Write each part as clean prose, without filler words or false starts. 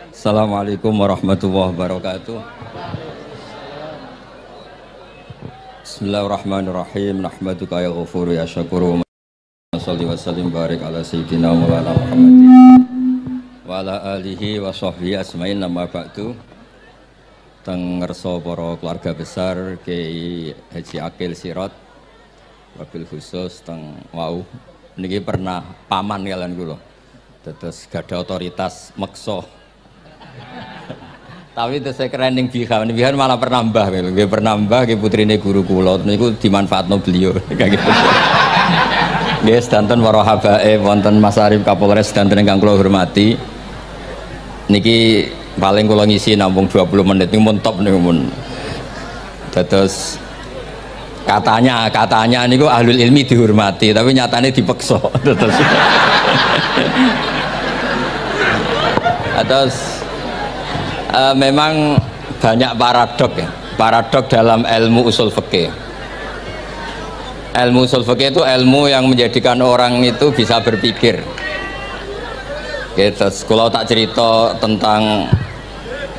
Assalamualaikum warahmatullahi wabarakatuh. Bismillahirrahmanirrahim. Nahmaduka ya ghafuru ya syakuru. Shalli wa sallim barik ala sayyidina Maulana Muhammadin wa ala alihi wa sahbihi asma'in. Nama ba'du. Teng ngerso para keluarga besar Kiai Haji Akil Sirot wabil khusus teng wau niki pernah paman kalian kula. Terus gada otoritas meksa. Tapi itu saya keren yang bihan malah pernah mbah, gue pernah mbah, gue putrine guru kulo, itu dimanfaatno beliau, kayak gitu. Gue sedanten para habaib, wonten Mas Arif Kapolres sedanten ingkang kula hormati. Niki paling kula ngisi nampung 20 menit, ini mun top nih mun. Terus katanya niku ahlul ilmi dihormati, tapi nyatanya dipeksa. Terus memang banyak paradok dalam ilmu usul fikih. Ilmu usul fikih itu ilmu yang menjadikan orang itu bisa berpikir. Terus kalau tak cerita tentang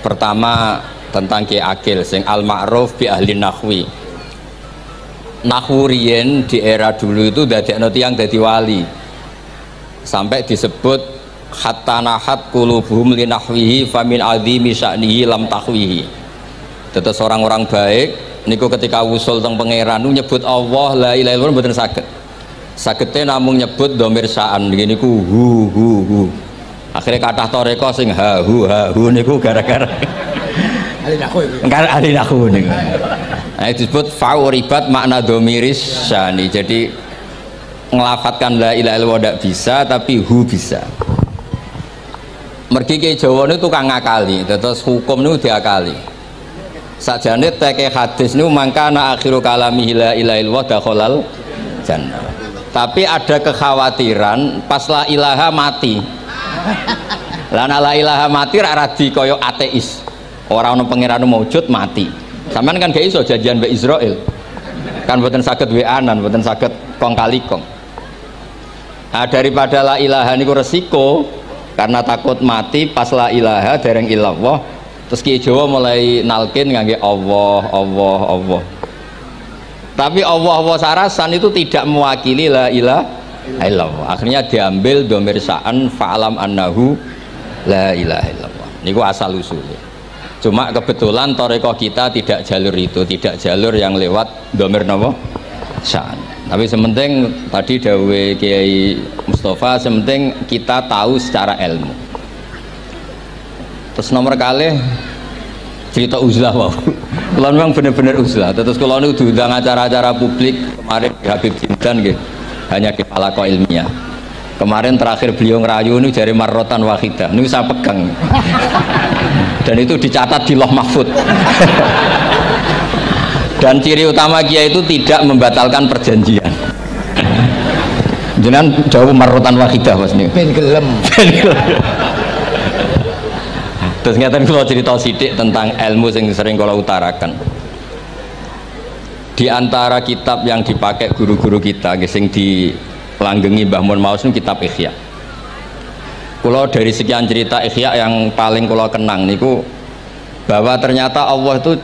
pertama tentang Ki Akil sing al ma'ruf bi ahli nahwi. Nahwu riyen di era dulu itu dadekno tiyang dadi wali. Sampai disebut hatta nahat qulubuhum li nahwihi famin azimi sya'nihi lam tahwihi. Tetes orang-orang baik niku ketika usul teng pangeran nyebut Allah la ilaha illallah mboten saged. Sagete namung nyebut dhamir sya'an niki niku hu. Akhirnya kathah toreko sing ha hu niku gara-gara ahli nahwu. Ahli nahwu niku. Nah, disebut fauribat makna dhamiris sya'ni. Jadi ngelafatkan la ilaha illallah tidak bisa tapi hu bisa. Mergi ke Jawa ini tukang ngakali, terus hukum ini diakali. Sakjane teke hadis ini mangkana akhiru kalamihi la ilaha illallah dakhalal jannah. Tapi ada kekhawatiran pas la ilaha mati. Lah la ilaha mati ra radi kaya ateis. Ora ono pangeran maujud mati. Sampeyan kan gak iso janjian mbek Israel. Kan mboten saged weanan, mboten saged kong kali kong. Nah, daripada la ilaha niku resiko karena takut mati pas la ilaha dereng illallah, terus Ki Jawa mulai nalkin ngangge Allah. Tapi Allah sarasan itu tidak mewakili la ilaha illallah. Akhirnya diambil dhamir sya'an fa'alam annahu la ilaha illallah. Niku asal usulnya. Cuma kebetulan thariqah kita tidak jalur itu, tidak jalur yang lewat dhamir napa? Sya'an. Tapi sementing tadi dawuhe Kiai Mustafa, sementing kita tahu secara ilmu. Terus nomor kali cerita uzlah wow. Kalau memang benar-benar uzlah. Terus kalau ini diundang acara-acara publik kemarin Habib Jindan gitu, hanya di palako ilmiah. Kemarin terakhir beliau ngerayu ini jari marrotan wahidah. Ini saya pegang. Dan itu dicatat di Loh Mahfud. Dan ciri utama Kiai itu tidak membatalkan perjanjian. Jangan jauh marotan wahidah mas nih. Ben gelem. Terus ngeten kalau cerita sidik tentang ilmu yang sering kalau utarakan. Di antara kitab yang dipakai guru-guru kita, sing dilanggengi Mbah Mun Maus itu kitab Ihya. Kalau dari sekian cerita Ihya yang paling kalau kenang niku bahwa ternyata Allah itu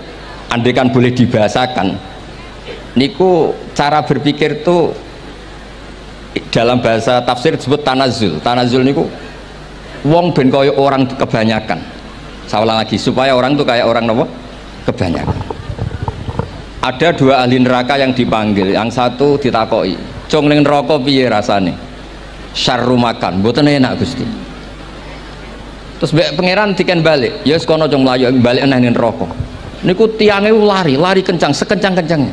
andaikan boleh dibahasakan niku cara berpikir tuh dalam bahasa tafsir disebut tanazul niku wong ben kaya orang kebanyakan. Saya ulang lagi supaya orang tuh kayak orang nopo kebanyakan. Ada dua ahli neraka yang dipanggil, yang satu ditakoi cung ning neraka piye rasane syarru makan mboten enak Gusti. Terus pangeran diken balik ya wis kono cung mlayu balik nang neraka. Niku tiangnya lari kencang, sekencang-kencangnya.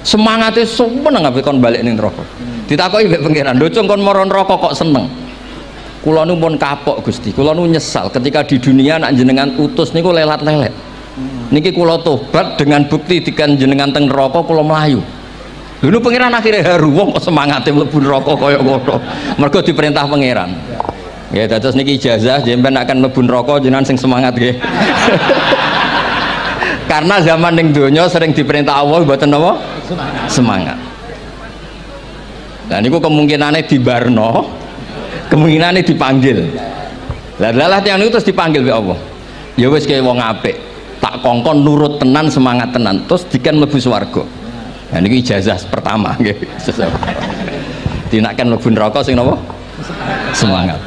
Semangatnya seneng ngabe kon balik ning neraka. Ditakoki mbek pangeran, "Lho cung kon mara neraka kok seneng?" Kula nu pun kapok Gusti, kula nu nyesal ketika di dunia nak jenengan utus niku lelat-lelet. Niki kula tobat dengan bukti dikan jenengan teng neraka kula mlayu. Lho nu pangeran akhirnya haru wong kok semangate mlebu neraka kaya ngono. Mergo diperintah pangeran. Ya terus niki ijazah jenengan akan mlebu neraka jenengan sing semangat nggih. Karena zaman ning donya sering diperintah Allah mboten napa? Semangat. Nah niku kemungkinannya dibarno, kemungkinannya dipanggil. Lah yang itu terus dipanggil oleh Allah. Ya wis kaya wong apik, tak kongkon nurut tenan, semangat tenan, terus diken mlebu swarga. Nah niki ijazah pertama nggih. Dinaken mlebu neraka sing napa? Semangat.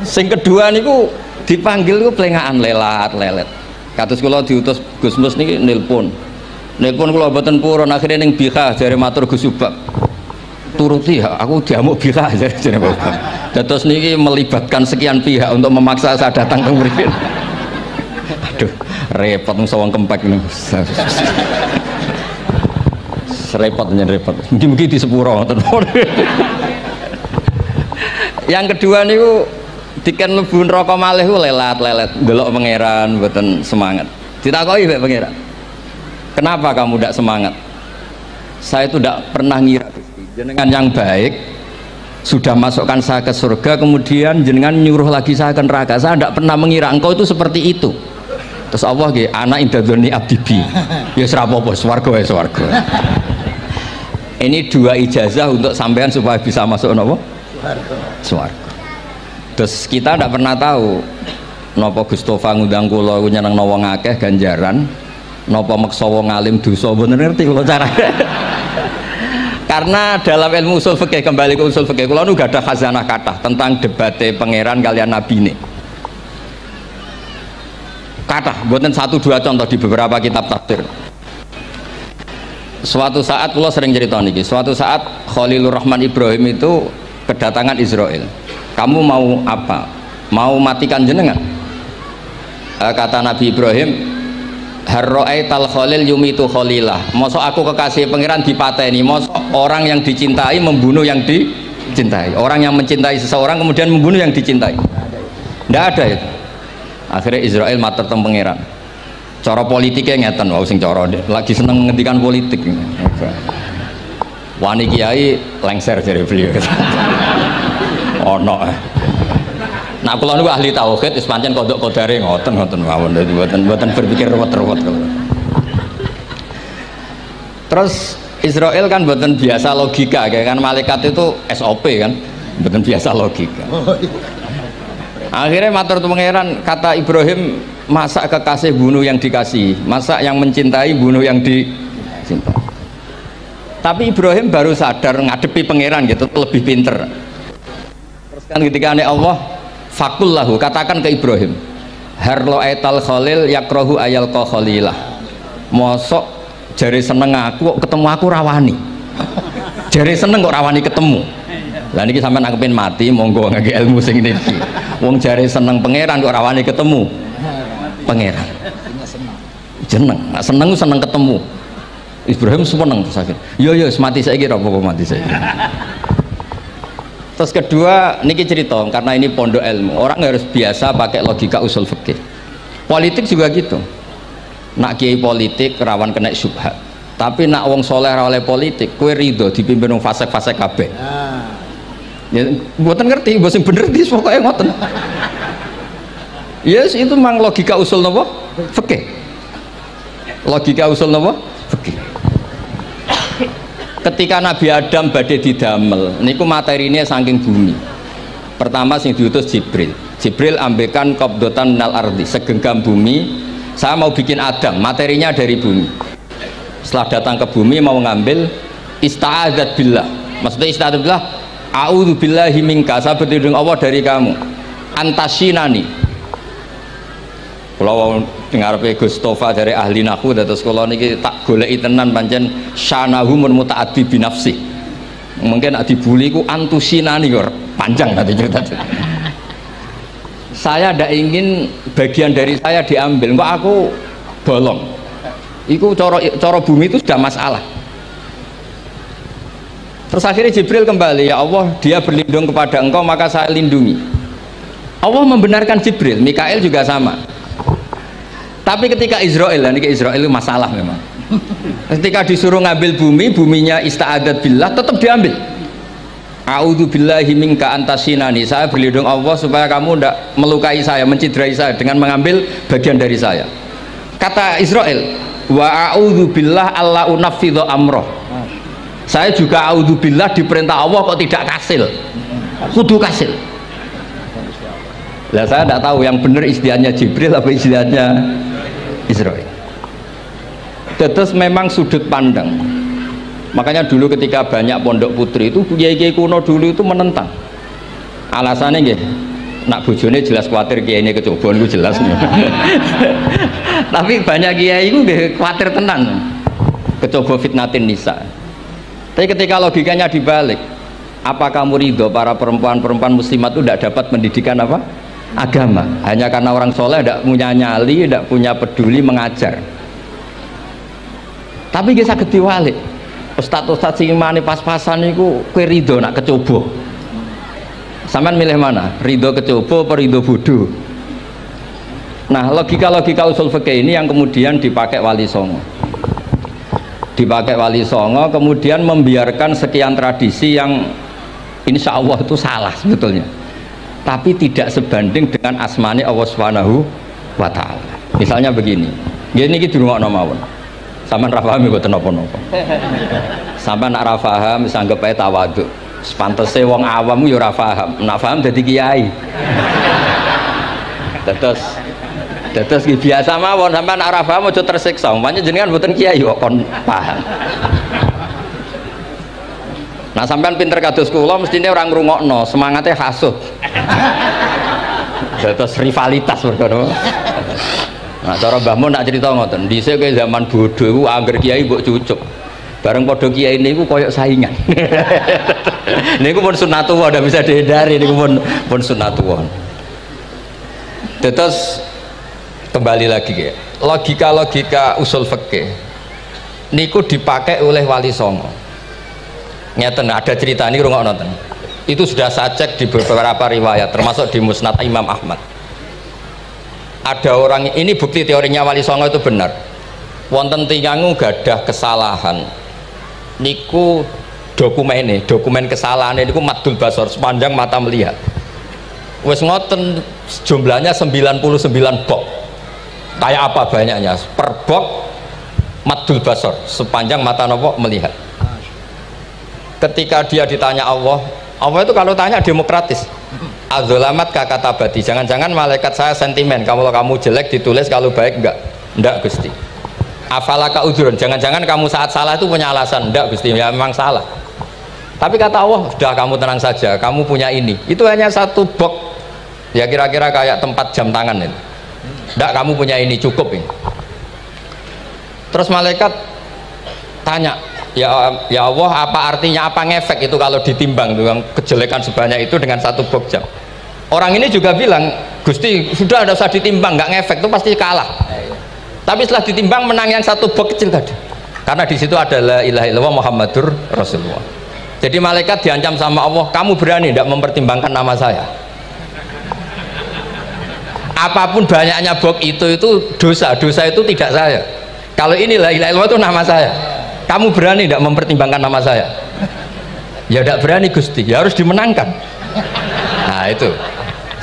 Sing kedua niku dipanggil ku plengakan lelat-lelet. Kados kula diutus Gus Mus niki nelpon kula mboten purun, akhirnya ning Bika jare matur Gus Subak turuti ya, aku diamuk Bika jare Bapak. Dados niki melibatkan sekian pihak untuk memaksa saya datang ke mriki. Aduh, repot wong sawang kempek niku. Repot nyen repot. Mugi-mugi di sepuro ngoten. Yang kedua niku diken mlebu neraka malih ku lelat-lelet ndelok pangeran mboten semangat. Ditakoki mek pangeran, kenapa kamu tidak semangat? Saya itu tidak pernah ngira jenengan yang baik sudah masukkan saya ke surga, kemudian jenengan nyuruh lagi saya ke neraka. Saya tidak pernah mengira engkau itu seperti itu. Terus Allah nggih, anak indadzoni abdibi, ya serapopo swarga ya swarga. Ini dua ijazah untuk sampean supaya bisa masuk nopo swarga. Terus kita tidak pernah tahu napa Gustofa ngundang kula nyeneng wong akeh ganjaran, napa meksa wong alim dosa, mboten ngerti kula carane. Karena dalam ilmu usul fikih, kembali ke usul fikih, kula nu gak ada khazanah kathah tentang debate pangeran kalian nabine. Kathah, mboten satu dua contoh di beberapa kitab tafsir. Suatu saat kula sering cerita niki, suatu saat Khalilur Rahman Ibrahim itu kedatangan Israel. Kamu mau apa? Mau matikan jenengan? Kata Nabi Ibrahim, harro'aital khalil yumitu khalilah. Mosok aku kekasih pangeran dipateni, mosok orang yang dicintai membunuh yang dicintai, orang yang mencintai seseorang kemudian membunuh yang dicintai. Tidak ada itu. Akhirnya Israel matur teng pangeran. Cara politiknya ngeten, wau sing cara lagi seneng menghentikan politik. Wani kiai lengser dari beliau. Ono. Nah kula niku ahli tauhid wis pancen kodok kodare ngoten mawon, dadi mboten berpikir ruwet-ruwet. Terus Israel kan mboten biasa logika, kayak kan malaikat itu SOP kan, mboten biasa logika. Akhirnya matur tu pangeran, kata Ibrahim, masa kekasih bunuh yang dikasih, masa yang mencintai bunuh yang dicintai. Tapi Ibrahim baru sadar ngadepi pangeran gitu, lebih pinter. Terus kan ketika Allah fakullahu, katakan ke Ibrahim, harlo aital khalil yakrohu ayal ko khalilah. Mosok jari seneng aku kok ketemu aku rawani, jari seneng kok rawani ketemu. Lah niki sampean aku pengen mati, monggo ngangge ilmu sing niki. Wong jari seneng pangeran kok rawani ketemu pangeran. Jeneng, seneng seneng ketemu. Ibrahim seneng terus akhir. Yo mati saiki ora apa-apa mati saiki. Terus kedua, niki cerita karena ini pondok ilmu, orang harus biasa pakai logika usul fikih. Politik juga gitu. Nak kiai politik rawan kena syubhat. Tapi nak wong soleh oleh politik, kue ridho dipimpin wong fasik-fasik kabeh. Ya, mboten ngerti, mbok sing bener dis pokoke ngoten. Yes, itu memang logika usul napa? Fikih. Logika usul napa? Fikih. Ketika Nabi Adam badhe didamel niku materinya saking bumi. Pertama sing diutus Jibril ambekan qabdotan minal ardi, segenggam bumi, saya mau bikin Adam, materinya dari bumi. Setelah datang ke bumi mau ngambil ista'adzat billah, maksudnya ista'adzat billah, a'udzu billahi minka, saya berlindung Allah dari kamu, antasinani. Kalau dengar Gus Tofa dari ahli nahu, terus kalau niki tak goleki tenan pancen syanahu mun mutaaddi binafsi. Mungkin nak dibuli ku antusinani kok panjang nanti cerita. Saya tidak ingin bagian dari saya diambil, kok aku bolong. Iku coro bumi itu sudah masalah. Terus akhirnya Jibril kembali, ya Allah, dia berlindung kepada engkau maka saya lindungi. Allah membenarkan Jibril, Mikail juga sama. Tapi ketika Israel, ini Israel itu masalah memang. Ketika disuruh ngambil bumi, buminya ista'adat billah, tetap diambil. A'udzu billahi minka antasinani, saya berlindung Allah supaya kamu tidak melukai saya, menciderai saya dengan mengambil bagian dari saya. Kata Israel, wa a'udzu billah alla unaffidhu amroh. Saya juga a'udzu billah diperintah Allah kok tidak kasil. Kudu kasil. Lah saya tidak tahu yang benar istihadnya Jibril apa istihadnya Israil. Terus memang sudut pandang. Makanya dulu ketika banyak pondok putri itu kiai-kiai kuno dulu itu menentang. Alasannya nggih, nak bojone jelas khawatir kiai ini kecobaan itu jelas. Tapi banyak kiai itu khawatir tenan. Kecoba fitnatin nisa. Tapi ketika logikanya dibalik, apa kamu ridho para perempuan-perempuan muslimat itu tidak dapat pendidikan apa? Agama. Hanya karena orang soleh tidak punya nyali, tidak punya peduli mengajar. Tapi kita saged diwalik. Ustaz-ustaz sing mane pas-pasan niku kowe ridho nak kecoba. Sampean milih mana? Ridho kecoba apa ridho bodoh? Nah, logika-logika usul fikih ini yang kemudian dipakai Wali Songo. Dipakai Wali Songo kemudian membiarkan sekian tradisi yang insya Allah itu salah sebetulnya, tapi tidak sebanding dengan asmane Allah Subhanahu wa Ta'ala. Misalnya begini, gini iki dirungokno mawon. Sampeyan ra paham mboten napa-napa. Sampeyan nak ra paham wis anggap ae tawadhu. Sepantese wong awam yo ora paham. Nak paham dadi kiai. Terus biasa mawon sampeyan nak ra paham aja tersiksa. Umpamane jenengan mboten kiai kok kon paham. Nah sampean pinter kados kula mestine orang ngrungokno, semangatnya hasud. Terus rivalitas perkara. Nah cara Mbah Mun nak cerita ngoten, dhisik ke zaman bodoh iku angger kiai mbok cucuk. Bareng padha kiai niku koyok saingan. Niku pun sunnatullah ndak bisa dihindari, niku pun sunnatullah. Terus kembali lagi ya. Logika-logika usul fikih niku dipakai oleh Wali Songo. Ngeten ada cerita ini rungok nonton. Itu sudah saya cek di beberapa riwayat termasuk di Musnad Imam Ahmad. Ada orang ini bukti teorinya Wali Songo itu benar. Wonten tiyang gadah kesalahan. Niku dokumen kesalahan niku maddul basor sepanjang mata melihat. Wes ngoten jumlahnya 99 bok. Kayak apa banyaknya? Per bok maddul basor sepanjang mata nopo melihat. Ketika dia ditanya Allah itu kalau tanya demokratis. Azolamat kakatabati, jangan-jangan malaikat saya sentimen, kalau kamu jelek ditulis, kalau baik enggak Gusti. Afalaka udhurun, jangan-jangan kamu saat salah itu punya alasan, enggak Gusti, ya memang salah. Tapi kata Allah, sudah kamu tenang saja, kamu punya ini. Itu hanya satu box, ya kira-kira kayak tempat jam tangan itu. Enggak, kamu punya ini, cukup ini. Terus malaikat tanya, ya Allah, apa artinya, apa ngefek itu kalau ditimbang dengan kejelekan sebanyak itu dengan satu box jam. Orang ini juga bilang, Gusti sudah ada usah ditimbang, nggak ngefek itu pasti kalah. Tapi setelah ditimbang menang yang satu box kecil tadi, karena di situ ada la ilaha illallah Muhammadur Rasulullah. Jadi malaikat diancam sama Allah, kamu berani tidak mempertimbangkan nama saya? Apapun banyaknya box itu dosa itu tidak saya. Kalau ini la ilaha illallah itu nama saya. Kamu berani tidak mempertimbangkan nama saya? Ya tidak berani Gusti, ya harus dimenangkan. Nah itu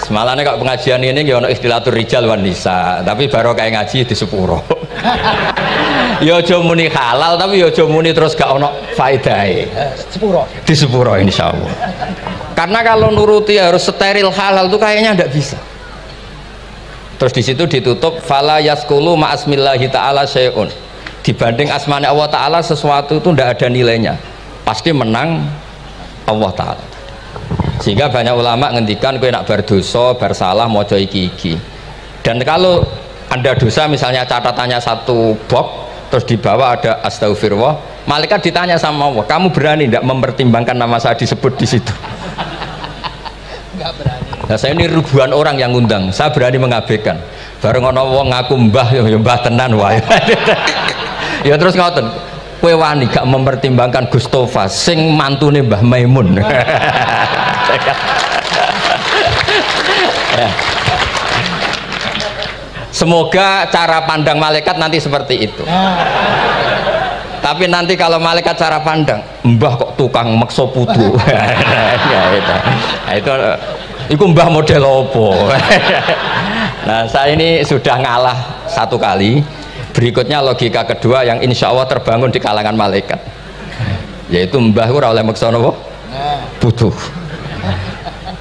semalannya kalau pengajian ini ya ono ikhtilatur rijal wan nisa, tapi baru kayak ngaji di sepuro. Ya aja muni halal tapi ya aja muni terus gak ono faedahe. Di sepuro insyaallah. Karena kalau nuruti harus steril halal itu kayaknya tidak bisa. Terus di situ ditutup fala yaskulu ma'asmillahi ta'ala syai'un. Dibanding asmane Allah Ta'ala sesuatu itu tidak ada nilainya, pasti menang Allah Ta'ala. Sehingga banyak ulama ngendikan kowe nak bar dosa, bar salah maca iki. Dan kalau Anda dosa misalnya catatannya satu box terus di bawah ada astagfirullah, malaikat ditanya sama Allah, kamu berani tidak mempertimbangkan nama saya disebut di situ? Enggak berani. Nah, saya ini ribuan orang yang ngundang, saya berani mengabaikan. Bareng ana wong ngaku mbah ya mbah tenan wae. Ya terus ngoten, kowe wani gak mempertimbangkan Gustofa sing mantune Mbah Maimun. Ya. Semoga cara pandang malaikat nanti seperti itu. Tapi nanti kalau malaikat cara pandang, mbah kok tukang makso putu. Itu mbah model opo. Nah saya ini sudah ngalah satu kali. Berikutnya logika kedua yang insya Allah terbangun di kalangan malaikat, yaitu mbah ora oleh maksa napa butuh.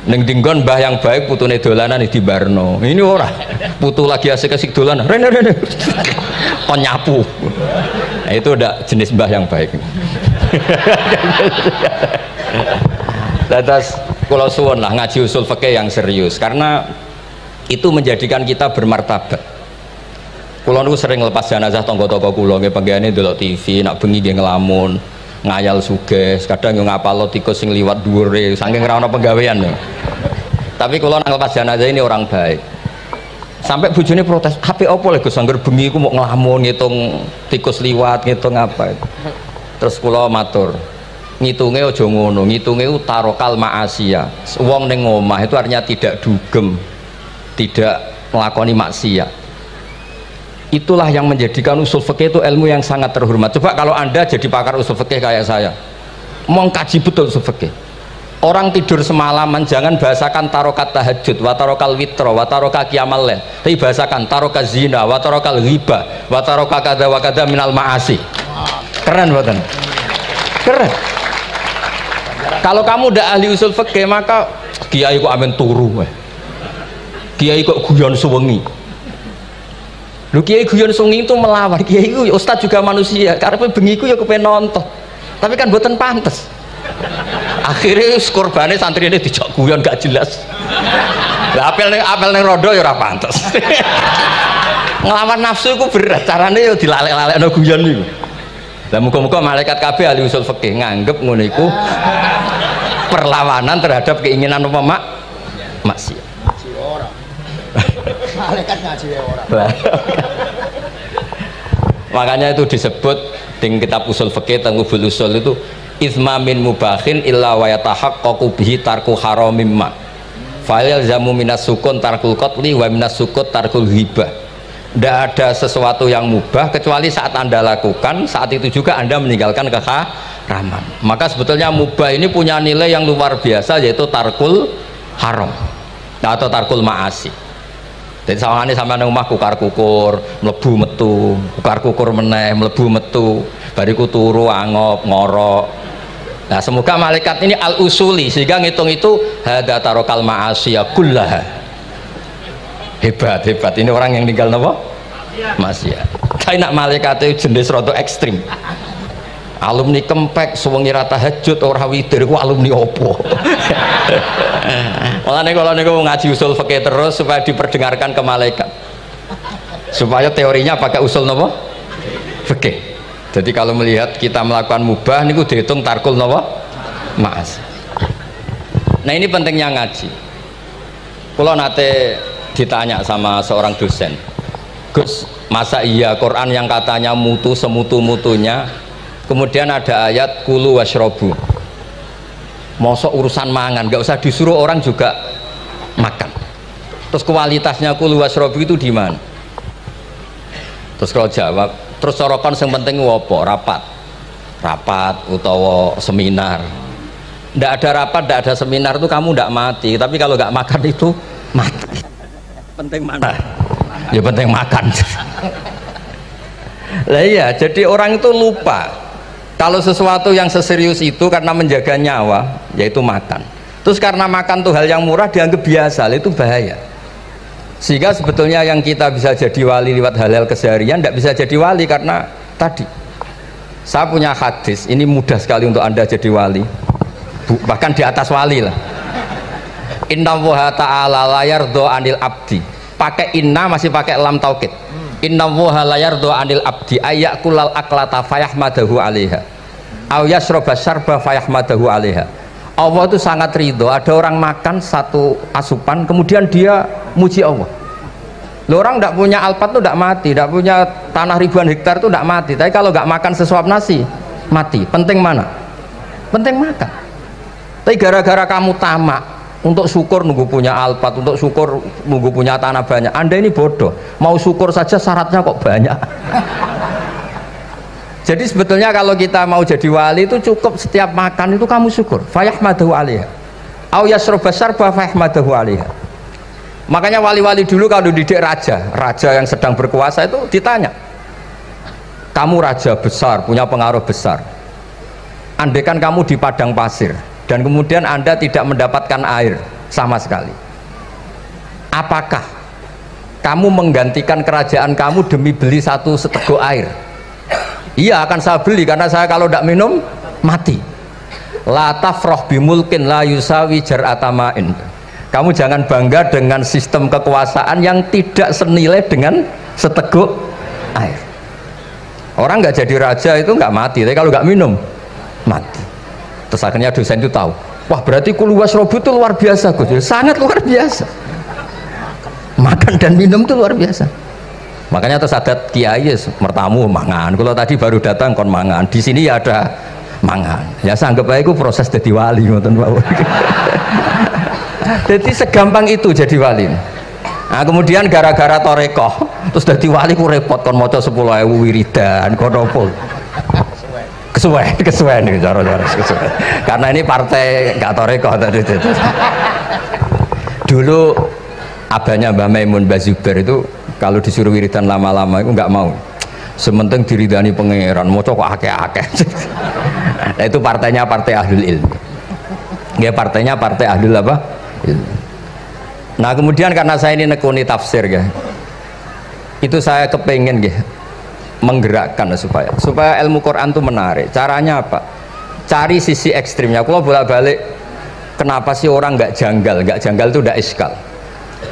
Ning dinggon mbah yang baik putune dolanan di Barno. Ini ora. Putu lagi asik-asik dolanan. Rene. Kon nyapu. Nah, itu udah jenis mbah yang baik. Terus kula suwun lah ngaji usul fikih yang serius karena itu menjadikan kita bermartabat. Kula niku sering lepas jenazah tangga-tangga kula nggih penggene ndelok TV, nak bengi nggih ngelamun, ngayal sugih, kadang yo ngapalo tikus sing liwat dhuwure saking ora ana penggawean. Tapi kula nang lepas jenazah ini orang baik. Sampai bojone protes, "HP opo lho Gus angger bengi iku mau ngelamun ngitung tikus liwat, ngitung apa." Terus kula matur, ngitunge aja ngono, ngitunge tarokal ma'asiyah. Wong ning omah itu artinya tidak dugem, tidak melakoni maksiat. Itulah yang menjadikan usul fikih itu ilmu yang sangat terhormat. Coba kalau Anda jadi pakar usul fikih kayak saya, mengkaji betul usul fikih. Orang tidur semalaman jangan bahasakan tarokat tahajud, wa tarokal witro, wa taroka qiyamal lail. Tapi bahasakan taroka zina, wa tarokal ghibah, wa taroka kada wa kada minal ma'asi. Keren buatan? Keren. Kalau kamu udah ahli usul fikih maka kiai kok amen turu. Kiai kok guyon suwengi. Lu kiai guyon suwengi itu melawan. Kiai itu ustaz juga manusia. Karena bengi ku ya kepen nonton. Tapi kan mboten pantes. Akhirnya korbane santri ini dijak guyon gak jelas. Lah apel ning rodo ya ora pantes. Ngelawan nafsu iku berat. Carane ya dilalek-lalekno guyon niku. Lah muga-muga malaikat kabeh ahli usul fikih nganggep ngono iku perlawanan terhadap keinginan apa maksiat. Malaikat ngaji ora. Makanya itu disebut di kitab usul fikih Tanghubul Usul itu izma min mubahin illa wa yatahaqqaqu bihi tarku haramim ma. Fa'il zamu minas sukun tarkul qatli wa minas sukut tarkul ghibah. Tidak ada sesuatu yang mubah kecuali saat Anda lakukan, saat itu juga Anda meninggalkan keharaman. Maka sebetulnya mubah ini punya nilai yang luar biasa, yaitu tarkul haram atau tarkul ma'asi. Jadi sawangannya sama nang omah kukar-kukur, mlebu metu, kukar-kukur meneh, mlebu metu, bariku turu angop ngorok. Nah, semoga malaikat ini al-usuli sehingga ngitung itu hadza tarokal ma'asiya kullaha. Hebat ini orang yang tinggal apa? Maksiat. Tapi nak malaikat itu jenis rada ekstrim. Alumni kempek suwengi ra tahajud ora witir ku alumni opo? Mulane kalau niku ngaji usul fikih terus supaya diperdengarkan ke malaikat. Supaya teorinya pakai usul napa? Fikih. Jadi kalau melihat kita melakukan mubah niku dihitung tarkul napa? Ma'as. Nah, ini pentingnya ngaji. Kalau nate ditanya sama seorang dosen, Gus, masa iya Quran yang katanya mutu semutu-mutunya kemudian ada ayat kulu washrobu, mosok urusan mangan gak usah disuruh orang juga makan, terus kualitasnya kulu washrobu itu di mana? Terus kalau jawab, terus sorokan yang penting wopo rapat utawa seminar. Ndak ada rapat, ndak ada seminar itu kamu ndak mati, tapi kalau nggak makan itu mati. Penting mana? Ya penting makan. Lah iya, jadi orang itu lupa kalau sesuatu yang seserius itu karena menjaga nyawa yaitu makan. Terus karena makan tuh hal yang murah dianggap biasa, itu bahaya. Sehingga sebetulnya yang kita bisa jadi wali lewat hal-hal keseharian tidak bisa jadi wali karena tadi. Saya punya hadis, ini mudah sekali untuk Anda jadi wali. Bahkan di atas wali lah. Inna woha ta'ala layar do anil abdi, pakai inna masih pakai lam taukid. Inna woha layar do anil abdi ayak kulal aklata fayahmadahu alaiha aw yasroba syarba fayahmadahu alaiha. Allah itu sangat ridho ada orang makan satu asupan kemudian dia muji Allah. Loh, orang tidak punya alpat itu tidak mati, tidak punya tanah ribuan hektar itu tidak mati, tapi kalau nggak makan sesuap nasi mati. Penting mana? Penting makan. Tapi gara-gara kamu tamak untuk syukur nunggu punya alpat, untuk syukur nunggu punya tanah banyak, Anda ini bodoh. Mau syukur saja syaratnya kok banyak. Jadi sebetulnya kalau kita mau jadi wali itu cukup setiap makan itu kamu syukur. Fayahmadahu alaiha aw yasroba syarba fayahmadahu alaiha. Makanya wali-wali dulu kalau didik raja yang sedang berkuasa itu ditanya, kamu raja besar, punya pengaruh besar, andaikan kamu di padang pasir dan kemudian Anda tidak mendapatkan air, sama sekali. Apakah kamu menggantikan kerajaan kamu demi beli satu seteguk air? Iya, akan saya beli karena saya kalau tidak minum mati. La tafroh bimulkin la yusawi jar'atamain. Kamu jangan bangga dengan sistem kekuasaan yang tidak senilai dengan seteguk air. Orang nggak jadi raja itu nggak mati, tapi kalau nggak minum mati. Terus akhirnya dosen itu tahu, wah berarti kulu wasrobu itu luar biasa, Gus. Sangat luar biasa. Makan dan minum itu luar biasa. Makanya terus ada kiai mertamu mangan. Kalau tadi baru datang kon mangan, di sini ya ada mangan. Ya saya anggap aja itu proses jadi wali, ngoten Pak. Jadi segampang itu jadi wali. Nah, kemudian gara-gara torekoh terus dadi wali ku repot kon maca 10.000 wiridan kon opo. Kesuwen iki cara-cara kesuwen. Karena ini partai enggak torekoh tadi itu. Dulu abahnya Mbah Maimun Mbah Zubair itu kalau disuruh wiridan lama-lama itu enggak mau. Sementing diridani pangeran, maca kok akeh-akeh. Nah, itu partainya partai ahlul ilmi. Ya partainya partai ahlul apa? Ilmi. Nah kemudian karena saya ini nekuni tafsir ya, itu saya kepengen ya, menggerakkan supaya ilmu Quran itu menarik. Caranya apa? Cari sisi ekstrimnya. Kalau bolak-balik, kenapa sih orang nggak janggal? Nggak janggal itu udah iskal.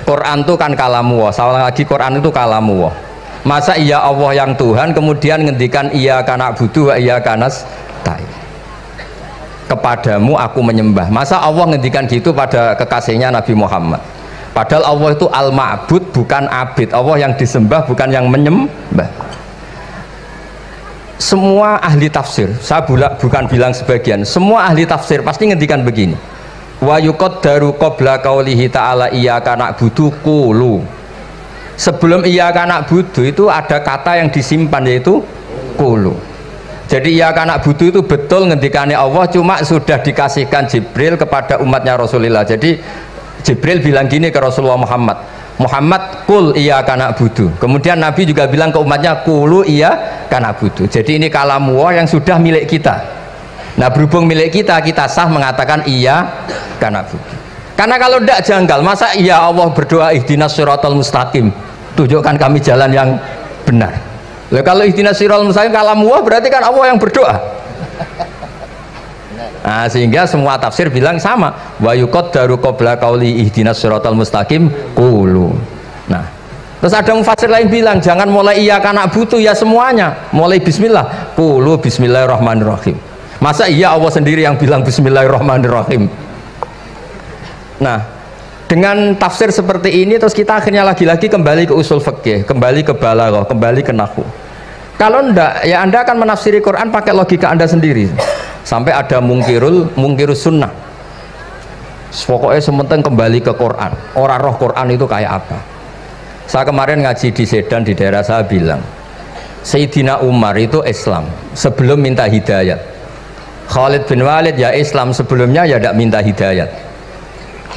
Quran itu kan kalamu Allah. Salah lagi Quran itu kalamu Allah. Masa iya Allah yang Tuhan kemudian ngendikan iya kana budu wa iya kanas tai. Kepadamu aku menyembah. Masa Allah ngendikan gitu pada kekasihnya Nabi Muhammad? Padahal Allah itu al-ma'bud, bukan abid. Allah yang disembah, bukan yang menyembah. Semua ahli tafsir, saya bukan bilang sebagian, semua ahli tafsir pasti ngendikan begini. Wa yuqaddaru qabla qaulihi ta'ala iyyaka na'budu qulu. Sebelum iyyaka na'budu itu ada kata yang disimpan yaitu qulu. Jadi iyyaka na'budu itu betul ngendikannya Allah, cuma sudah dikasihkan Jibril kepada umatnya Rasulullah. Jadi Jibril bilang gini ke Rasulullah Muhammad kul iyyaka na'budu. Kemudian Nabi juga bilang ke umatnya kulu iyyaka na'budu. Jadi ini kalamu Allah yang sudah milik kita. Nah berhubung milik kita, kita sah mengatakan iyyaka na'budu. Karena kalau tidak janggal, masa iya Allah berdoa ihdinas siratal mustaqim, tunjukkan kami jalan yang benar. Lah kalau ihdinas siratal mustaqim kalamu Allah berarti kan Allah yang berdoa. Nah, sehingga semua tafsir bilang sama, wa yuqaddaru qabla qauli ihdinas siratal mustaqim qulu. Nah, terus ada mufassir lain bilang jangan mulai iyyaka na'budu ya semuanya, mulai bismillah, qulu bismillahirrahmanirrahim. Masa iya Allah sendiri yang bilang bismillahirrahmanirrahim? Nah, dengan tafsir seperti ini terus kita akhirnya lagi-lagi kembali ke usul fikih, kembali ke balaghah, kembali ke nahwu. Kalau ndak, ya Anda akan menafsiri Quran pakai logika Anda sendiri. Sampai ada mungkirus sunnah. Pokoknya sementing kembali ke Quran. Orang roh Quran itu kayak apa? Saya kemarin ngaji di Sedan di daerah saya bilang, Sayyidina Umar itu Islam sebelum minta hidayat. Khalid bin Walid ya Islam sebelumnya ya tidak minta hidayat.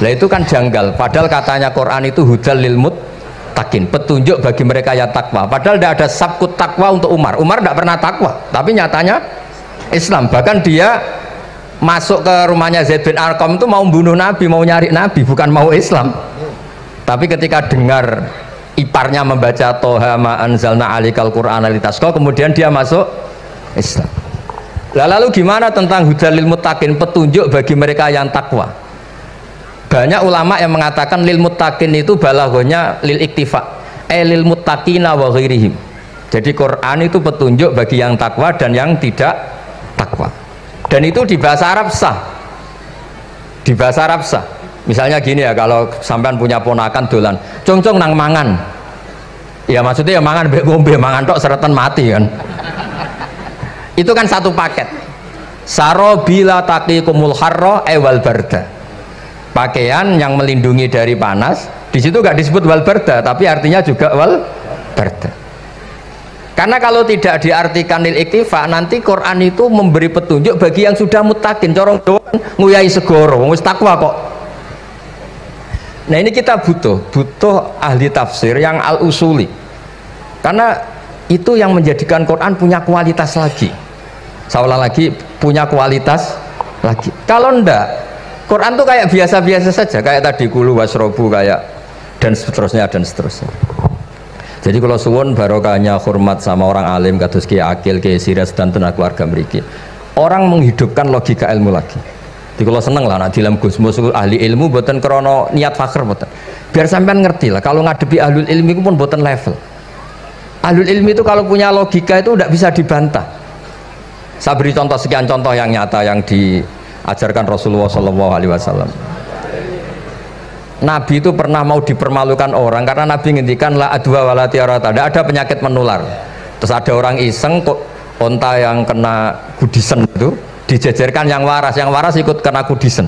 Lah itu kan janggal. Padahal katanya Quran itu hudal lil muttaqin, petunjuk bagi mereka yang takwa. Padahal tidak ada sabkut takwa untuk Umar. Umar tidak pernah takwa, tapi nyatanya Islam. Bahkan dia masuk ke rumahnya Zaid bin Arqam itu mau bunuh Nabi, mau nyari Nabi, bukan mau Islam. Tapi ketika dengar iparnya membaca Toha ma anzalna alikal qur'ana litasqa, kemudian dia masuk Islam. Lalu gimana tentang hudalil muttaqin, petunjuk bagi mereka yang takwa? Banyak ulama yang mengatakan lil muttaqin itu balaghahnya lil iktifa, lil muttaqina wa ghairihim. Jadi Quran itu petunjuk bagi yang takwa dan yang tidak takwa. Dan itu di bahasa Arab sah. Di bahasa Arab sah. Misalnya gini ya, kalau sampean punya ponakan dolan, cong-cong nang mangan. Ya maksudnya ya mangan mbek ngombe, mangan tok seretan mati kan. Itu kan satu paket. Sarobila taqikumul harra wal barda. Pakaian yang melindungi dari panas. Di situ gak disebut wal barda, tapi artinya juga wal barda. Karena kalau tidak diartikan lil iktifa, nanti Quran itu memberi petunjuk bagi yang sudah muttaqin. Corong doang nguyai segoro, wis takwa kok. Nah ini kita butuh ahli tafsir yang al-usuli. Karena itu yang menjadikan Quran punya kualitas lagi. Seolah lagi punya kualitas lagi. Kalau ndak, Quran tuh kayak biasa-biasa saja, kayak tadi kulu wasrobu kayak dan seterusnya dan seterusnya. Jadi kalau suwun barokahnya hormat sama orang alim kados Ki Akil, Ki Siras dan tenaga keluarga mriki. Orang menghidupkan logika ilmu lagi. Jadi kalau seneng lah nak dalam Gusmus ahli ilmu boten krono niat fakir boten. Biar sampean ngerti lah kalau ngadepi ahlul ilmi itu pun boten level. Ahlul ilmi itu kalau punya logika itu tidak bisa dibantah. Saya beri contoh sekian contoh yang nyata yang diajarkan Rasulullah SAW. Nabi itu pernah mau dipermalukan orang karena Nabi ngendikan la adwa wala tiarata, tidak ada penyakit menular. Terus ada orang iseng kok onta yang kena kudisen itu dijejerkan yang waras ikut kena kudisen.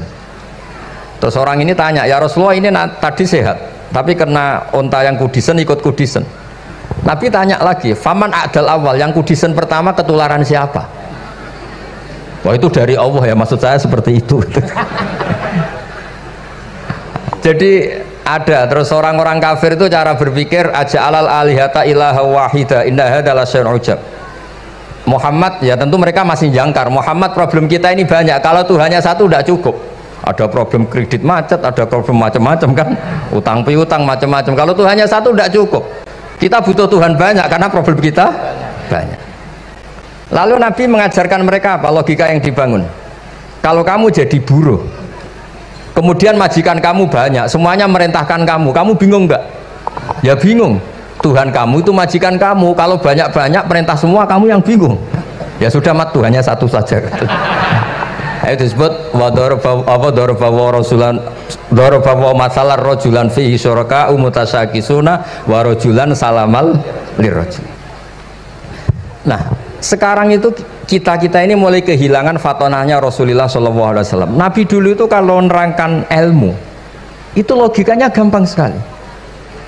Terus orang ini tanya, ya Rasulullah ini tadi sehat tapi kena onta yang kudisen ikut kudisen. Nabi tanya lagi, faman a'dal awal, yang kudisen pertama ketularan siapa? Wah itu dari Allah ya, maksud saya seperti itu. Jadi ada terus orang-orang kafir itu cara berpikir aja alal alihata ilaha wahida inna hadalah syai'un ujab. Muhammad ya tentu mereka masih jangkar. Muhammad problem kita ini banyak, kalau Tuhannya satu tidak cukup. Ada problem kredit macet, ada problem macam-macam kan, utang piutang macam-macam. Kalau Tuhannya satu tidak cukup. Kita butuh Tuhan banyak karena problem kita banyak. Lalu Nabi mengajarkan mereka apa logika yang dibangun. Kalau kamu jadi buruh, kemudian majikan kamu banyak, semuanya merintahkan kamu, kamu bingung nggak? Ya bingung. Tuhan kamu itu majikan kamu, kalau banyak-banyak perintah semua kamu yang bingung. Ya sudah mat Tuhannya satu saja. Itu disebut dorobawa masalah rojulan fihi syuraka umutasakisuna warojulan salamal lirrojul. Nah sekarang itu kita ini mulai kehilangan fatonahnya Rasulullah SAW. Nabi dulu itu kalau nerangkan ilmu itu logikanya gampang sekali,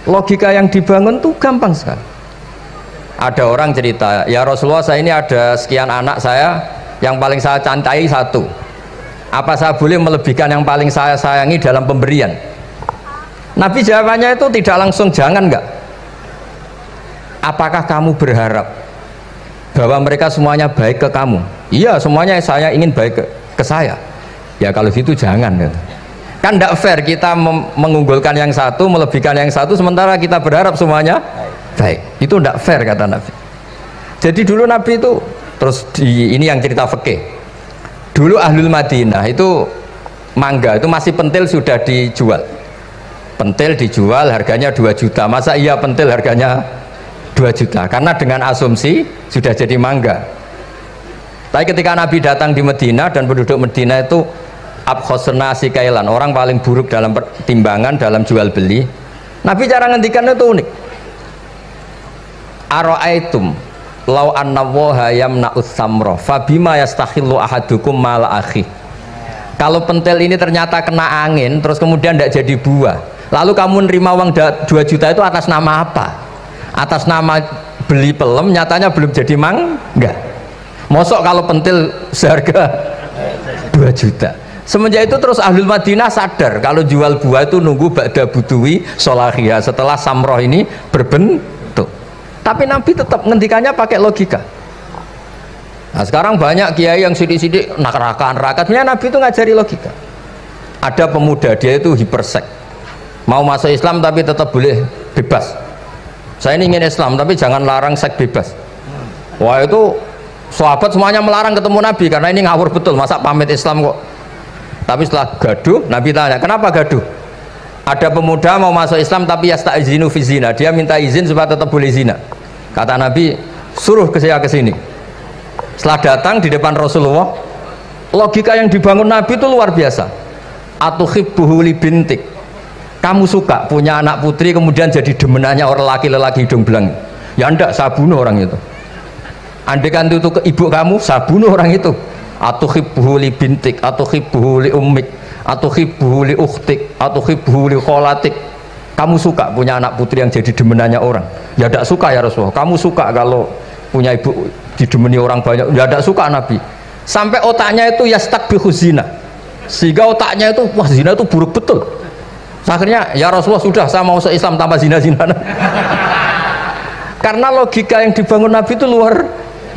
logika yang dibangun tuh gampang sekali. Ada orang cerita, ya Rasulullah saya ini ada sekian anak saya, yang paling saya cintai satu, apa saya boleh melebihkan yang paling saya sayangi dalam pemberian? Nabi jawabannya itu tidak langsung jangan enggak. Apakah kamu berharap bahwa mereka semuanya baik ke kamu? Iya semuanya saya ingin baik ke saya. Ya kalau gitu jangan gitu. Kan tidak fair kita mengunggulkan yang satu, melebihkan yang satu, sementara kita berharap semuanya baik. Itu tidak fair kata Nabi. Jadi dulu Nabi itu terus ini yang cerita fikih. Dulu Ahlul Madinah itu mangga itu masih pentil sudah dijual. Pentil dijual harganya 2 juta. Masa iya pentil harganya 2 juta? Karena dengan asumsi sudah jadi mangga. Tapi ketika Nabi datang di Medina dan penduduk Medina itu abkhosna sikailan, orang paling buruk dalam pertimbangan dalam jual beli, Nabi cara ngendikan itu unik. Aro'aitum lau anna waha yamna'us samro fabima yastakhillu ahadukum mala akhi. Kalau pentil ini ternyata kena angin terus kemudian tidak jadi buah, lalu kamu nerima uang 2 juta itu atas nama apa? Atas nama beli pelem, nyatanya belum jadi mangga. Mosok kalau pentil seharga 2 juta. Semenjak itu terus Ahlul Madinah sadar kalau jual buah itu nunggu ba'da buduwi solahiyah, setelah samroh ini berbentuk. Tapi Nabi tetap ngendikannya pakai logika. Nah sekarang banyak kiai yang sidik-sidik neraka. Sebenarnya Nabi itu ngajari logika. Ada pemuda dia itu hipersek, mau masuk Islam tapi tetap boleh bebas. Saya ini ingin Islam tapi jangan larang seks bebas. Wah itu sahabat semuanya melarang ketemu Nabi karena ini ngawur betul, masa pamit Islam kok. Tapi setelah gaduh Nabi tanya kenapa gaduh. Ada pemuda mau masuk Islam tapi yasta'izinu fi zina, dia minta izin supaya tetap boleh zina. Kata Nabi suruh ke saya ke sini. Setelah datang di depan Rasulullah, logika yang dibangun Nabi itu luar biasa. Atuhibbuhu li bintik, kamu suka punya anak putri kemudian jadi demenannya orang laki-laki hidung belang? Ya enggak, saya bunuh orang itu. Andaikan itu ke ibu kamu, saya bunuh orang itu. Atuhibbuhu li bintik, atuhibbuhu li ummik, atuhibbuhu li ukhtik, atuhibbuhu li kholatik. Kamu suka punya anak putri yang jadi demenannya orang? Ya tidak suka ya Rasulullah. Kamu suka kalau punya ibu didemeni orang banyak? Ya tidak suka Nabi. Sampai otaknya itu yastakbihu zina, sehingga otaknya itu wah zina itu buruk betul. Akhirnya ya Rasulullah sudah saya mau se-Islam tanpa zina-zina. Karena logika yang dibangun Nabi itu luar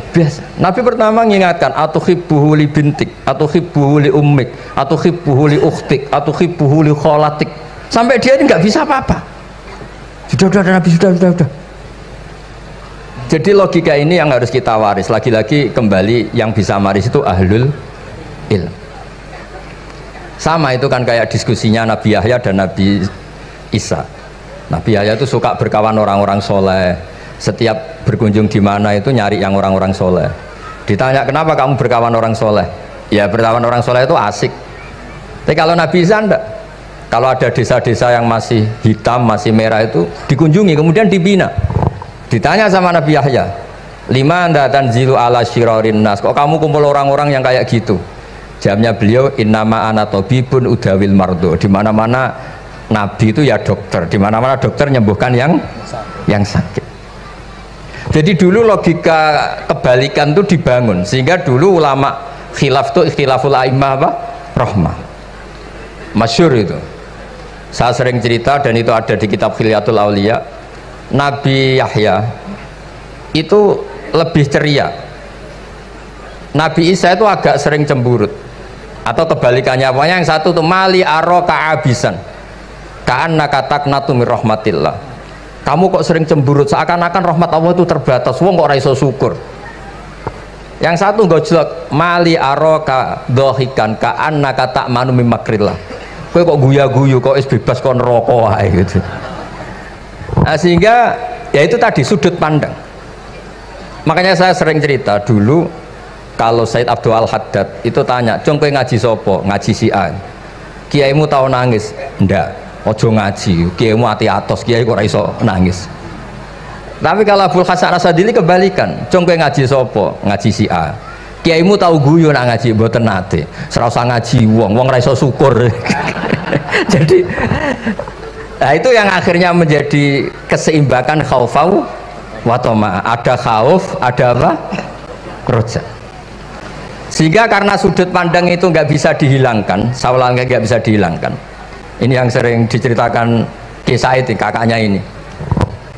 biasa. Nabi pertama mengingatkan atuhibbuhu li bintik, atuhibbuhu li ummik, atuhibbuhu li ukhtik, atuhibbuhu li kholatik. Sampai dia ini nggak bisa apa-apa. Sudah Nabi sudah. Jadi logika ini yang harus kita waris. Lagi-lagi kembali yang bisa waris itu ahlul ilm. Sama itu kan kayak diskusinya Nabi Yahya dan Nabi Isa. Nabi Yahya itu suka berkawan orang-orang soleh. Setiap berkunjung di mana itu nyari yang orang-orang soleh. Ditanya kenapa kamu berkawan orang soleh? Ya berkawan orang soleh itu asik. Tapi kalau Nabi Isa enggak. Kalau ada desa-desa yang masih hitam, masih merah itu dikunjungi, kemudian dibina. Ditanya sama Nabi Yahya, lima anda tanzilu ala syirarin nas. Kok kamu kumpul orang-orang yang kayak gitu? Jawabnya beliau, innama ana tabibun udawil mardo. Di mana-mana Nabi itu ya dokter. Di mana-mana dokter nyembuhkan yang sakit. Jadi dulu logika kebalikan itu dibangun sehingga dulu ulama khilaf itu ikhtilaful a'immah apa? Rahmah. Masyhur itu. Saya sering cerita dan itu ada di kitab Khilyatul Auliya. Nabi Yahya itu lebih ceria. Nabi Isa itu agak sering cemburut. Atau kebalikannya apanya yang satu tuh mali aro ka'abisan. Ka'annaka taqnatu mir rahmatillah. Kamu kok sering cemburut seakan-akan rahmat Allah itu terbatas. Wong kok ora iso syukur. Yang satu gojlok mali aroka dohikan ka'annaka ta'manu mim makrillah. Kowe kok guya-guyu kok is bebas kon neraka wae gitu. Nah, sehingga ya itu tadi sudut pandang. Makanya saya sering cerita dulu kalau Said Abdul Al-Haddad itu tanya, "Cung kowe ngaji sapa?" "Ngaji si A." "Kiaimu tau nangis?" "Ndak." "Ojo ngaji, kiaimu ati atos, kiai kok ora iso nangis." Tapi kalau Abdul Hasan Asadili kebalikan, "Cung kowe ngaji sapa?" "Ngaji si A." "Kiaimu tau guyu nak ngaji?" "Mboten nate." "Ora usah ngaji wong ora iso syukur." Jadi nah itu yang akhirnya menjadi keseimbangan khaufau wa tama. Ada khauf, ada apa? Roja. Sehingga karena sudut pandang itu nggak bisa dihilangkan, sawalangnya nggak bisa dihilangkan. Ini yang sering diceritakan kisah itu kakaknya ini.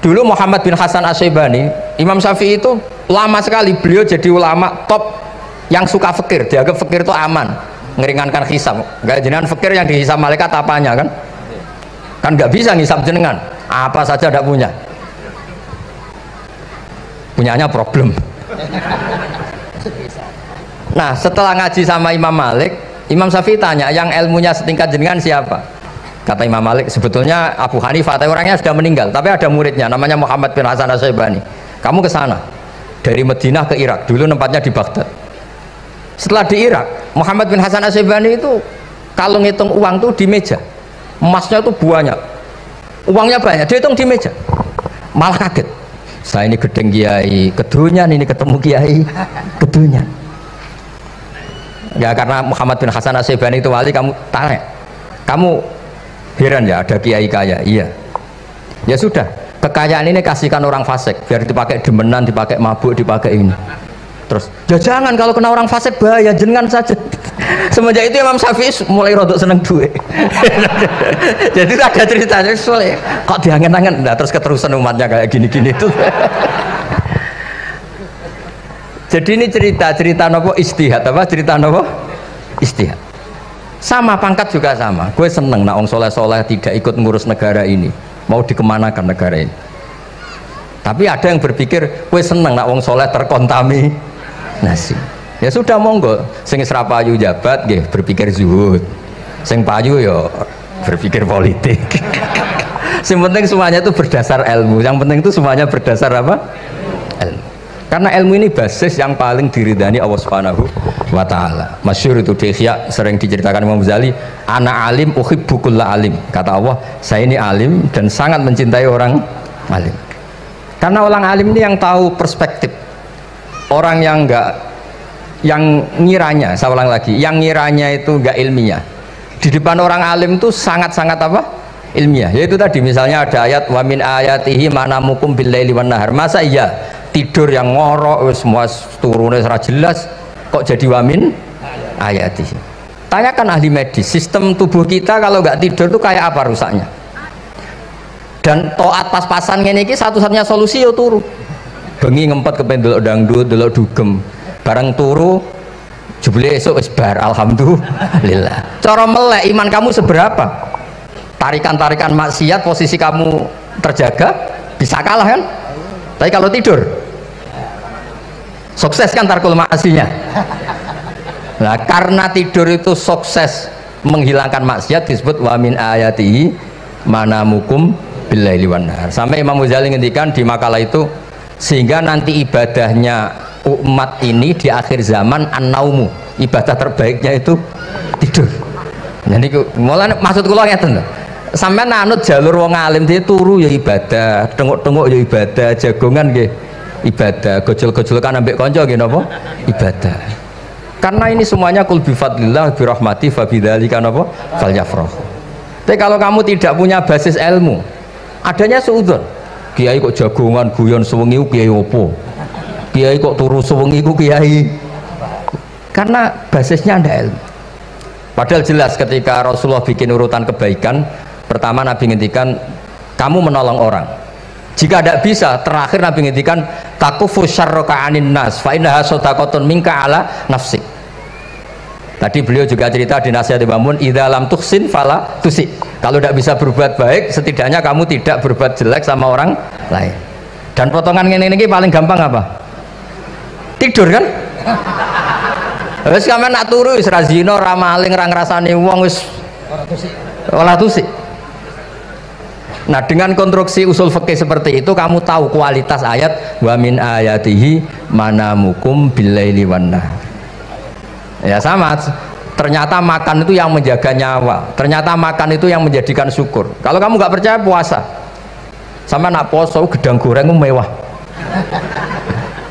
Dulu Muhammad bin Hasan Asy-Syaibani, Imam Syafi'i itu lama sekali beliau jadi ulama top yang suka fikir. Dianggap fikir itu aman, ngeringankan hisab. Enggak jenengan fikir yang dihisab malaikat apanya kan? Kan nggak bisa ngisab jenengan. Apa saja tidak punya. Punyanya problem. Nah, setelah ngaji sama Imam Malik, Imam Syafi'i tanya, yang ilmunya setingkat jenengan siapa? Kata Imam Malik, sebetulnya Abu Hanifah, tapi orangnya sudah meninggal, tapi ada muridnya namanya Muhammad bin Hasan Asy-Syaibani. Kamu ke sana dari Madinah ke Irak, dulu tempatnya di Baghdad. Setelah di Irak, Muhammad bin Hasan Asy-Syaibani itu kalau ngitung uang tuh di meja, emasnya tuh banyak, uangnya banyak, dia hitung di meja, malah kaget. Saya ini gedeng kiai, kedunyan ini ketemu kiai, kedunyan. Ya karena Muhammad bin Hasan Asy-Syaibani itu wali, kamu tanya, kamu heran ya ada kiai kaya? Iya. Ya sudah, kekayaan ini kasihkan orang fasik biar dipakai demenan, dipakai mabuk, dipakai ini. Terus ya jangan, kalau kena orang fasik bahaya, jenengan saja. Semenjak itu Imam Syafi'i mulai rodok seneng duit. Jadi ada ceritanya soalnya kok diangen-angen, nah terus keterusan umatnya kayak gini-gini tuh. Jadi ini cerita nopo istihad apa? Cerita nopo istihad. Sama pangkat juga sama. Gue seneng nak wong soleh-soleh tidak ikut ngurus negara ini. Mau dikemanakan negara ini. Tapi ada yang berpikir gue seneng nak wong soleh terkontaminasi. Ya sudah monggo. Sing serapayu jabat nggih berpikir zuhud. Sing payu ya berpikir politik. Yang penting semuanya itu berdasar ilmu. Yang penting itu semuanya berdasar apa? Ilmu. Karena ilmu ini basis yang paling diridani Allah Subhanahu wa ta'ala. Masyhur itu di Ihya sering diceritakan Imam Ghazali, ana alim uhibbu kulla alim. Kata Allah, saya ini alim dan sangat mencintai orang alim. Karena orang alim ini yang tahu perspektif. Orang yang enggak, yang ngiranya, saya ulang lagi, yang ngiranya itu enggak ilmiah. Di depan orang alim itu sangat-sangat apa? Ilmiah. Yaitu tadi misalnya ada ayat wa min ayatihi manamukum bil laili wan nahar. Masa iya tidur yang ngorok semua turunnya secara jelas kok jadi wamin ayati. Tanyakan ahli medis, sistem tubuh kita kalau nggak tidur tuh kayak apa rusaknya. Dan toat pas-pasan ini satu-satunya solusi ya turu. bengi ngempet kepen delok dangdut, delok dugem. Barang turu jebule esuk wis bar, alhamdulillah. Cara melek iman kamu seberapa? Tarikan-tarikan maksiat posisi kamu terjaga bisa kalah kan? Tapi kalau tidur sukses kan tarkul maksinya. Nah, karena tidur itu sukses menghilangkan maksiat disebut wa min ayatihi manamukum billaili wan nahar. Sampai Imam Ghazali ngendikan di makalah itu, sehingga nanti ibadahnya umat ini di akhir zaman an-naumu, ibadah terbaiknya itu tidur. Jadi mulane maksud kula ngeten lho. Sampeyan anut jalur wong alim dia turu ya ibadah, tengok-tengok ya ibadah, jagongan nggih ibadah, gojol-gojolkan ambek kanca nggih napa? Ibadah. Karena ini semuanya kul bi fadlillah bi rahmati fa bidzalika napa? Falyafrahu. Tapi kalau kamu tidak punya basis ilmu, adanya suudzon. Kiai kok jagongan guyon sewengi kiai opo? Kiai kok turu sewengi ku kiai. Karena basisnya ada ilmu. Padahal jelas ketika Rasulullah bikin urutan kebaikan, pertama Nabi ngendikan kamu menolong orang. Jika tidak bisa, terakhir Nabi ngendikan takufu syarraka anin nas fa innaha shadaqatun minka ala nafsik. Tadi beliau juga cerita di nasihat Bangun, idza lam tuhsin fala tusi. Kalau tidak bisa berbuat baik, setidaknya kamu tidak berbuat jelek sama orang lain. Dan potongan ini paling gampang apa? Tidur kan? Wis sampeyan nak turu wis ra zina, ra maling, ra ngrasani wong wis ora tusik. Nah, dengan konstruksi usul fikih seperti itu kamu tahu kualitas ayat wa min ayatihi manamukum billaili wan nahar. Ya sama, ternyata makan itu yang menjaga nyawa, ternyata makan itu yang menjadikan syukur. Kalau kamu nggak percaya puasa, sama nak poso gedang goreng mewah.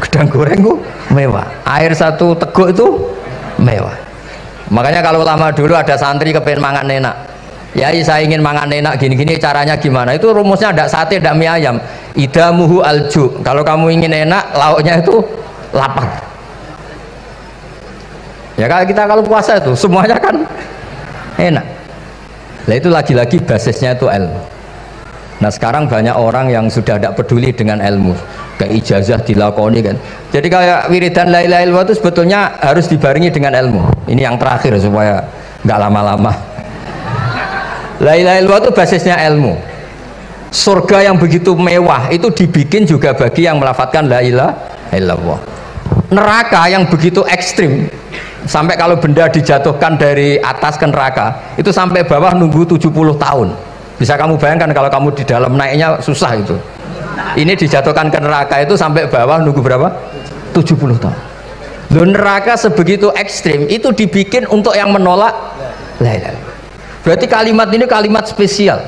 Gedang goreng mewah, air satu teguk itu mewah. Makanya kalau ulama dulu ada santri kepengen mangan enak, ya saya ingin mangan enak gini-gini, caranya gimana? Itu rumusnya ada sate, ada mie ayam. Idamuhu alju. Kalau kamu ingin enak, lauknya itu lapar. Ya kalau puasa itu semuanya kan enak. Nah itu lagi-lagi basisnya itu ilmu. Nah sekarang banyak orang yang sudah tidak peduli dengan ilmu, kayak ijazah dilakoni kan. Jadi kayak wiridan la ilaha illallah itu sebetulnya harus dibarengi dengan ilmu. Ini yang terakhir supaya nggak lama-lama. La ilaha illallah itu basisnya ilmu. Surga yang begitu mewah itu dibikin juga bagi yang melafadzkan la ilaha illallah. Neraka yang begitu ekstrim, sampai kalau benda dijatuhkan dari atas ke neraka itu sampai bawah nunggu 70 tahun. Bisa kamu bayangkan kalau kamu di dalam naiknya susah itu. Ini dijatuhkan ke neraka itu sampai bawah nunggu berapa? 70 tahun. Loh, neraka sebegitu ekstrim itu dibikin untuk yang menolak la ilaha illallah. Berarti kalimat ini kalimat spesial.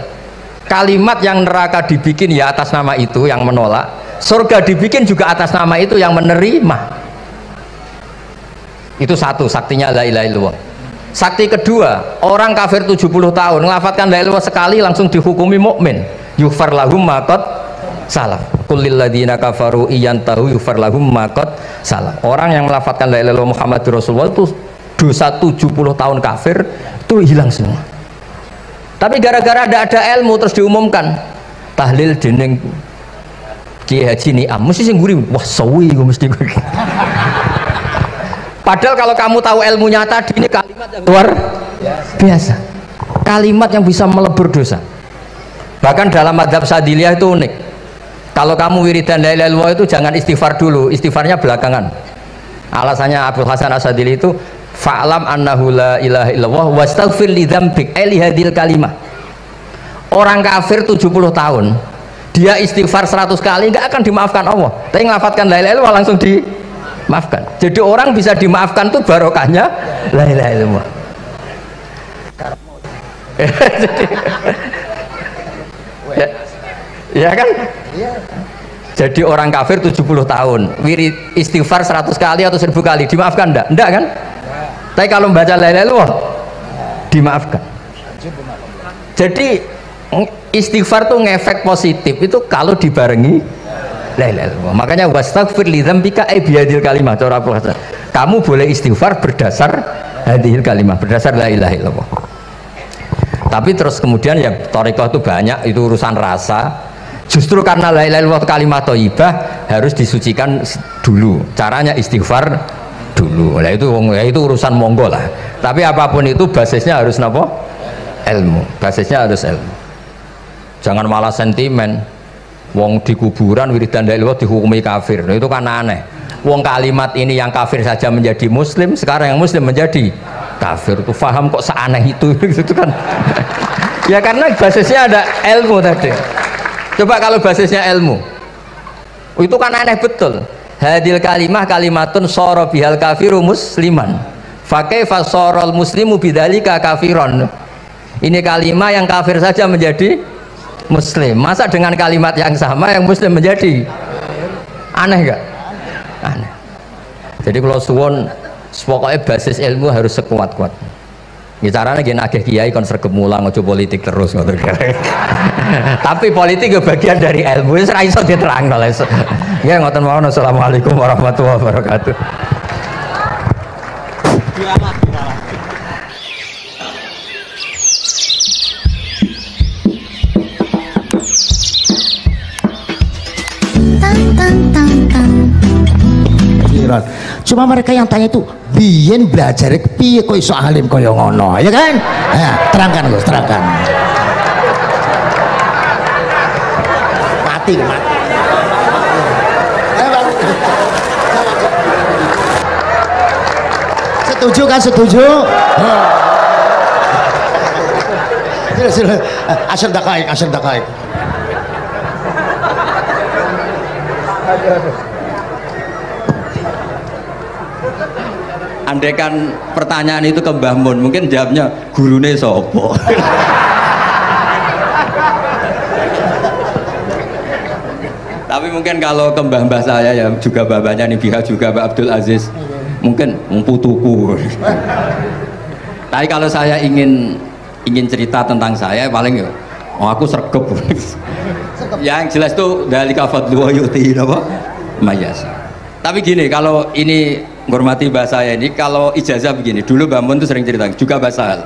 Kalimat yang neraka dibikin ya atas nama itu yang menolak, surga dibikin juga atas nama itu yang menerima. Itu satu saktinya la ilaha illallah. Sakti kedua, orang kafir 70 tahun ngelafatkan la ilaha illallah sekali langsung dihukumi mukmin. Yughfar lahum ma qad salaf. Qul lil ladzina kafaru iyantahu yughfar lahum ma qad salaf. Orang yang melafatkan la ilaha illallah Muhammadur Rasulullah itu dosa 70 tahun kafir itu hilang semua. Tapi gara-gara ada ilmu terus diumumkan tahlil dening Kiai Haji Niam mesti sing nguri wah sawi gue mesti gue. Padahal kalau kamu tahu ilmunya tadi, ini kalimat yang luar biasa, kalimat yang bisa melebur dosa. Bahkan dalam mazhab Sadiliyah itu unik. Kalau kamu wiridan la ilaha illallah itu jangan istighfar dulu, istighfarnya belakangan. Alasannya Abdul Hasan As-Sadili itu fa'lam annahu la ilaha illallah wastaghfir li dzambik li hadhil kalimah. Orang kafir 70 tahun dia istighfar 100 kali nggak akan dimaafkan Allah, tapi ngelafatkan la ilaha illallah langsung dimaafkan. Jadi orang bisa dimaafkan tuh barokahnya la ilaha illallah. Ya kan? Jadi orang kafir 70 tahun wirid istighfar 100 kali atau 1000 kali dimaafkan enggak? Enggak kan? Tapi kalau membaca la ilaha illallah dimaafkan. Jadi istighfar tuh ngefek positif itu kalau dibarengi la ilaha illallah. Makanya wastaghfir li dzambika bihadil kalimah. Kamu boleh istighfar berdasar hadhil kalimah, berdasar la ilaha illallah. Tapi terus kemudian ya thariqah itu banyak, itu urusan rasa. Justru karena la ilaha illallah kalimat thayyibah harus disucikan dulu. Caranya istighfar dulu. Nah itu urusan monggo lah. Tapi apapun itu basisnya harus napa? Ilmu. Basisnya harus ilmu. Jangan malah sentimen. Wong di kuburan wiridan la ilaha illallah dihukumi kafir. Nah, itu kan aneh. Wong kalimat ini yang kafir saja menjadi muslim, sekarang yang muslim menjadi kafir. Itu paham kok seaneh itu gitu kan. Ya karena basisnya ada ilmu tadi. Coba kalau basisnya ilmu, itu kan aneh betul. Hadil kalimah kalimatun soro bihal kafiru musliman. Fakaifa sorol muslimu bidzalika kafiron. Ini kalimat yang kafir saja menjadi muslim. Masa dengan kalimat yang sama yang muslim menjadi aneh gak? Aneh. Jadi kalau suwon, pokoknya basis ilmu harus sekuat-kuat. Caranya gini agak kiai kon sregep mulang ojo politik terus ngoten. Tapi politik itu bagian dari ilmu, wis ra iso diterangno. Nggih ngoten mawon. Assalamualaikum warahmatullahi wabarakatuh. Cuma mereka yang tanya itu biyen belajar piye kok iso alim kaya ngono, ya kan? Nah, terangkan Gus, terangkan. Mati. Setuju kan? Setuju? Asyar dakaik. Andaikan pertanyaan itu ke Mbah Mun, mungkin jawabnya gurune sopo. Tapi mungkin kalau ke mbah-mbah saya ya juga babanya nih Biha juga Mbak Abdul Aziz, mungkin putuku. Tapi kalau saya ingin cerita tentang saya paling ya, aku sregep. Yang jelas tuh dari kafadlu yuti apa? Mayas. Tapi gini, kalau ini menghormati bahasa saya ini, kalau ijazah begini, dulu Mbak Mun tuh sering cerita juga bahasa hal.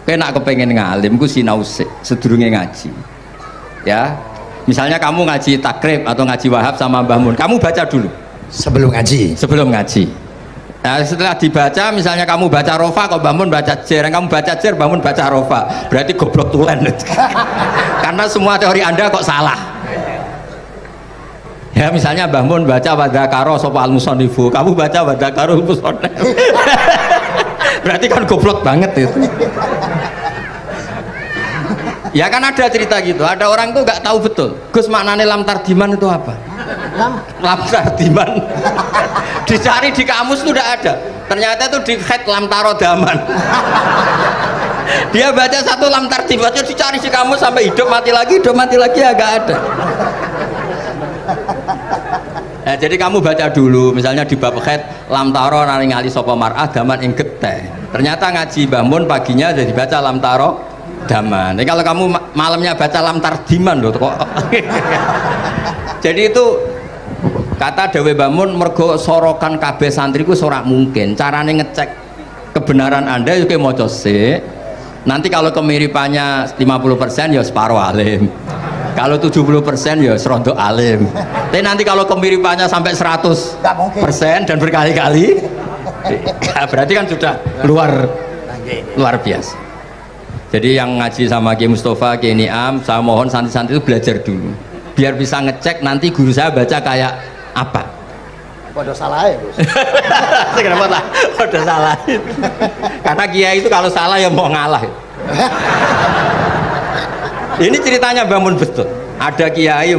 Kena kepengen ngalim, ku sinau sedurunge ngaji. Ya, misalnya kamu ngaji takrib atau ngaji wahab sama Mbah Mun, kamu baca dulu sebelum ngaji. Nah, setelah dibaca, misalnya kamu baca rofa, kok Mbah Mun baca jer, kamu baca jer, Mbah Mun baca rofa, berarti goblok tulen. Karena semua teori Anda kok salah. Ya misalnya Mbah Mun baca wadakaro sopa al-musonifu, kamu baca wadakaro al-musonif. Berarti kan goblok banget itu. Ya kan ada cerita gitu, ada orang tuh nggak tahu betul Gus maknanya lam tardiman itu apa. Lam tardiman dicari di kamus tuh udah ada, ternyata itu di khet lam tarodaman. Dia baca satu lam tardiman, dicari di kamus sampai hidup mati lagi agak ada. Nah, jadi kamu baca dulu, misalnya di bab khet lam taro naringali sopo mar'ah daman ing geteh. Ternyata ngaji Mbah Mun paginya jadi baca lam taro daman. Jadi kalau kamu malamnya baca lam tardiman loh kok. Jadi itu kata Dewi Mbah Mun mergo sorokan kabeh santriku sorak mungkin. Carane ngecek kebenaran Anda yuk maca sik. Nanti kalau kemiripannya 50% ya separuh alim. Kalau 70% ya serontok alim. Tapi nanti kalau kemiripannya sampai 100% dan berkali-kali, ya berarti kan sudah luar biasa. Jadi yang ngaji sama Ki Mustafa, Ki Niam, saya mohon santri-santri itu belajar dulu, biar bisa ngecek nanti guru saya baca kayak apa. Waduh salah ya Gus. Kenapa lah? Waduh salah. Karena kiai itu kalau salah ya mau ngalah. Ini ceritanya bangun betul. Ada kiai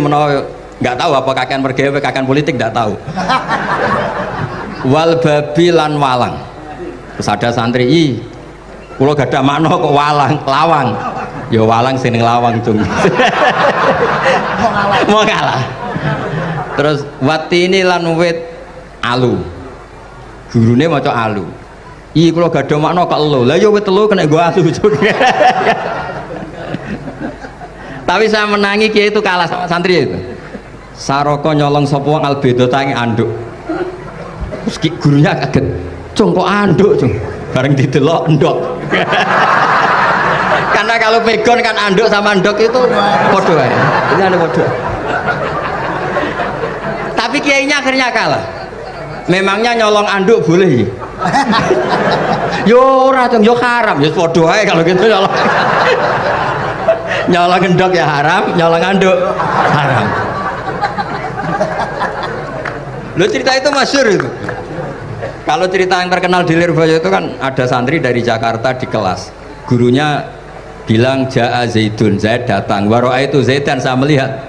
nggak tahu apa kakean mergawe kakean politik nggak tahu. Wal babi lan walang. Terus ada santri, kalau gak ada makna kok lawang. Ya walang sini lawang cung. Mau ngalah. Terus watini lan wit alu. Gurune maca alu. Kalau gak ada makna kok elo. Lah ya wit telu kena gua alu cung. Tapi saya menangi kiai itu kalah sama santri itu. Saroko nyolong sapa wong albedo tangi anduk. Terus gurunya kaget. Cung kok anduk, cung. Bareng didelok endok. Karena Karena kalau pegon kan anduk sama andok itu podo ya. Ini ada podo. Tapi kiainya akhirnya kalah. Memangnya nyolong anduk boleh? Yo ora yo haram, yo podo ae kalau gitu nyolong. Nyolong endok ya haram, nyolong anduk haram. Lo cerita itu masyhur itu. Kalau cerita yang terkenal di Lirboyo itu kan ada santri dari Jakarta di kelas. Gurunya bilang Ja'a Zaidun, Zaid datang. Waro'a itu Zaidan, saya melihat.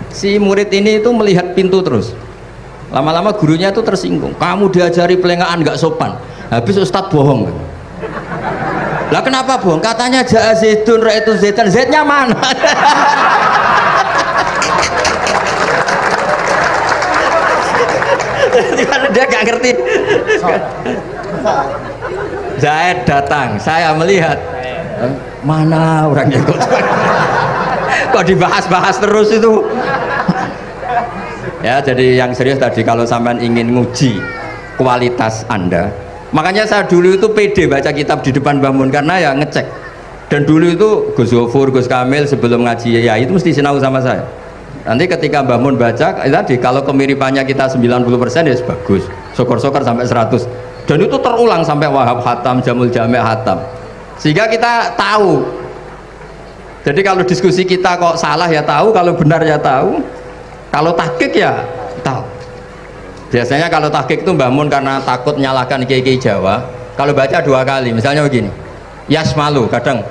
Si murid ini itu melihat pintu terus. Lama-lama gurunya itu tersinggung. Kamu diajari pelengahan nggak sopan. Habis Ustadz bohong. Lah kenapa bohong? Katanya Ja'a Zaidun, Ra itu Zaidan. Zaidnya mana? Dia gak ngerti. Zaid datang, saya melihat. Mana orangnya kok dibahas-bahas terus itu. Ya, jadi yang serius tadi, kalau sampean ingin nguji kualitas Anda, makanya saya dulu itu pede baca kitab di depan Mbah Mun karena ya ngecek. Dan dulu itu Gus Gofur, Gus Kamil sebelum ngaji ya itu mesti sinau sama saya. Nanti ketika Mbah Mun baca tadi kalau kemiripannya kita 90% ya bagus, syukur-syukur sampai 100, dan itu terulang sampai Wahab Hatam, Jamul Jami' Hatam, sehingga kita tahu. Jadi kalau diskusi kita kok salah ya tahu, kalau benar ya tahu, kalau tahqiq ya tahu. Biasanya kalau tahqiq itu Mbah Mun karena takut menyalahkan kiai-kiai Jawa, kalau baca 2 kali misalnya begini, Yasmalu, kadang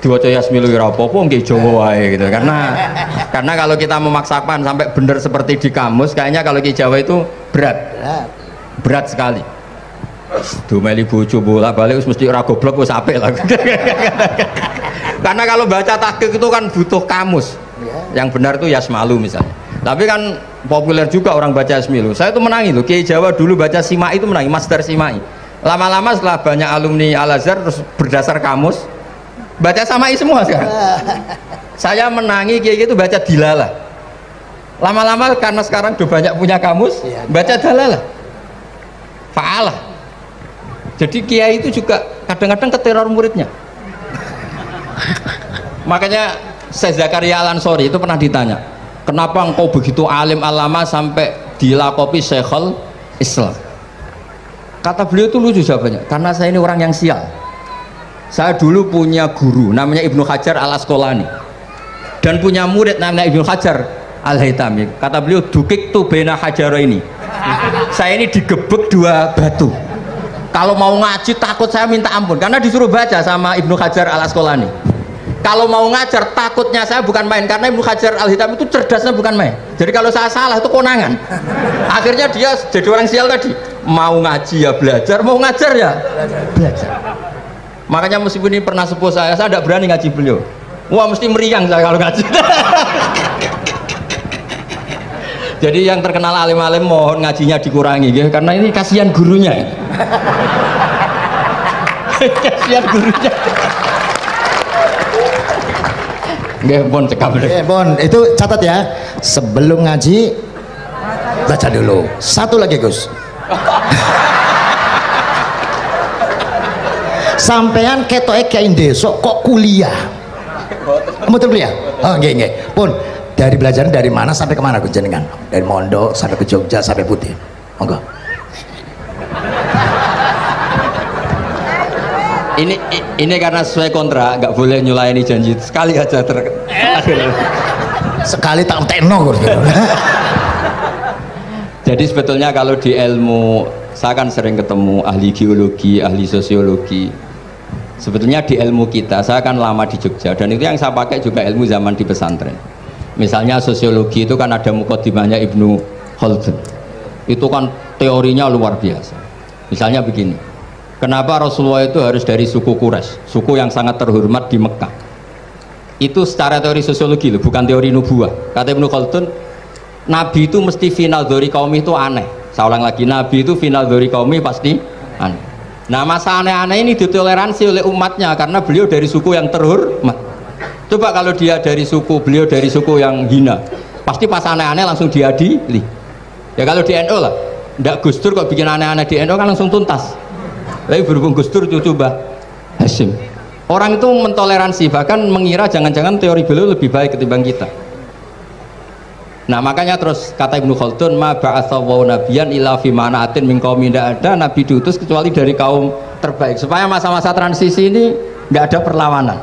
diwaca Yasmilu ora apa-apa nggih Jawa wae gitu. Karena kalau kita memaksakan sampai benar seperti di kamus, kayaknya kalau ki Jawa itu berat sekali. Dumeli bojo bola-balik mesti ora goblok wis apik lah. Karena kalau baca tahqiq itu kan butuh kamus. Yang benar itu Yasmalu misalnya. Tapi kan populer juga orang baca Yasmilu. Saya itu menangi loh, Kiai Jawa dulu baca Simai itu menangi, Master Simai. Lama-lama setelah banyak alumni Al-Azhar terus berdasar kamus baca Samai semua sekarang. Saya menangi Kiai itu baca Dilalah. Lama-lama karena sekarang udah banyak punya kamus, baca Dalalah, Fa'alah. Jadi Kiai itu juga kadang-kadang keteror muridnya. Makanya Syekh Zakaria Al-Ansori itu pernah ditanya, kenapa engkau begitu alim alama sampai dilakopi Syekhul Islam? Kata beliau itu lucu jawabannya, karena saya ini orang yang sial. Saya dulu punya guru namanya Ibnu Hajar Al Asqalani dan punya murid namanya Ibnu Hajar Al Haytami. Kata beliau, dukik tu bena hajaro ini. Saya ini digebek 2 batu. Kalau mau ngaji takut saya minta ampun karena disuruh baca sama Ibnu Hajar Al Asqalani. Kalau mau ngajar takutnya saya bukan main karena Ibnu Hajar Al Haytami itu cerdasnya bukan main. Jadi kalau saya salah itu konangan. Akhirnya dia jadi orang sial tadi. Mau ngaji ya belajar, mau ngajar ya belajar. Makanya meskipun ini pernah sepuh saya tidak berani ngaji beliau. Wah mesti meriang saya kalau ngaji. Jadi yang terkenal alim-alim mohon ngajinya dikurangi ya, karena ini kasihan gurunya. Kasihan gurunya. Nggih, Bon cekap. Bon, itu catat ya. Sebelum ngaji baca dulu. Satu lagi, Gus. Sampean ketoke kiai ndesok kok kuliah. Betul kuliah? Oh, nggih nggih. Pun dari belajar dari mana sampai kemana Gus jenengan? Dari Mondok sampai ke Jogja sampai Putih. Monggo. Ini karena sesuai kontrak, nggak boleh nyulayani janji sekali aja sekali tak tekno. Jadi sebetulnya kalau di ilmu, saya kan sering ketemu ahli geologi, ahli sosiologi. Sebetulnya di ilmu kita, saya kan lama di Jogja dan itu yang saya pakai juga ilmu zaman di pesantren. Misalnya sosiologi itu kan ada mukadimahnya Ibnu Khaldun. Itu kan teorinya luar biasa. Misalnya begini, kenapa Rasulullah itu harus dari suku Quraisy, suku yang sangat terhormat di Mekah? Itu secara teori sosiologi loh, bukan teori nubuah. Kata Ibnu Khaldun, Nabi itu mesti final dari kaum itu aneh. Saya ulang lagi, Nabi itu final dari kaum pasti aneh. Nah masa aneh-aneh ini ditoleransi oleh umatnya karena beliau dari suku yang terhormat. Coba kalau dia dari suku, beliau dari suku yang hina, pasti pas aneh-aneh langsung diadili. Ya kalau di NU lah, ndak Gus Dur kok bikin aneh-aneh di NU kan langsung tuntas. Tapi berhubung Gus Dur cucu Mbah Hasyim, Orang itu mentoleransi, bahkan mengira jangan-jangan teori beliau lebih baik ketimbang kita. Nah makanya terus kata Ibnu Khaldun, ma ba'atsawu nabiyan illa fi manaatin min qaumin, tidak ada nabi diutus kecuali dari kaum terbaik, supaya masa-masa transisi ini nggak ada perlawanan.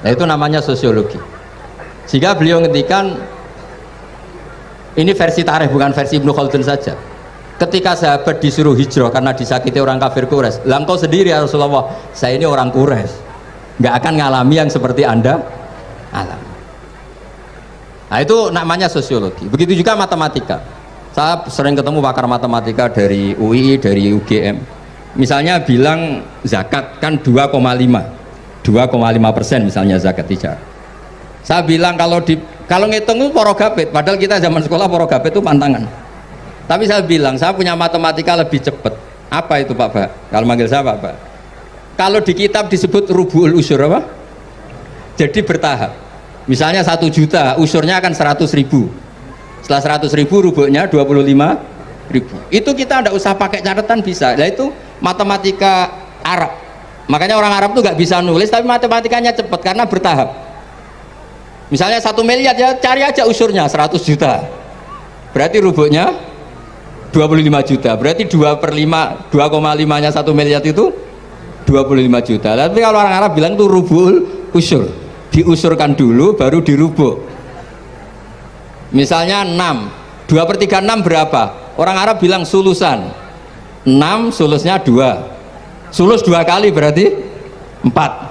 Nah itu namanya sosiologi. Sehingga beliau ngendikan, ini versi tarikh bukan versi Ibnu Khaldun saja, ketika sahabat disuruh hijrah karena disakiti orang kafir Quraisy, lah engkau sendiri ya Rasulullah, saya ini orang Quraisy, nggak akan ngalami yang seperti Anda alami. Nah itu namanya sosiologi. Begitu juga matematika. Saya sering ketemu pakar matematika dari UI, dari UGM. Misalnya bilang zakat kan 2,5% misalnya zakat tijar. Saya bilang kalau ngitung itu porogapit, padahal kita zaman sekolah porogapit itu pantangan. Tapi saya bilang saya punya matematika lebih cepat. Apa itu Pak Ba? Kalau manggil saya Pak Ba. Kalau di kitab disebut rubu'ul usyur apa? Jadi bertahap. Misalnya 1 juta, usurnya akan 100.000. Setelah 100.000 rubuhnya 25.000. Itu kita tidak usah pakai catatan bisa. Nah itu matematika Arab. Makanya orang Arab tuh nggak bisa nulis, tapi matematikanya cepat karena bertahap. Misalnya 1 miliar ya cari aja usurnya 100 juta. Berarti rubuhnya 25 juta. Berarti 2/5, 2,5-nya 1 miliar itu 25 juta. Tapi kalau orang Arab bilang itu rubul usur, diusurkan dulu baru dirubuk. Misalnya 6, 2/3 6 berapa? Orang Arab bilang sulusan, 6 sulusnya 2, sulus 2 kali berarti 4.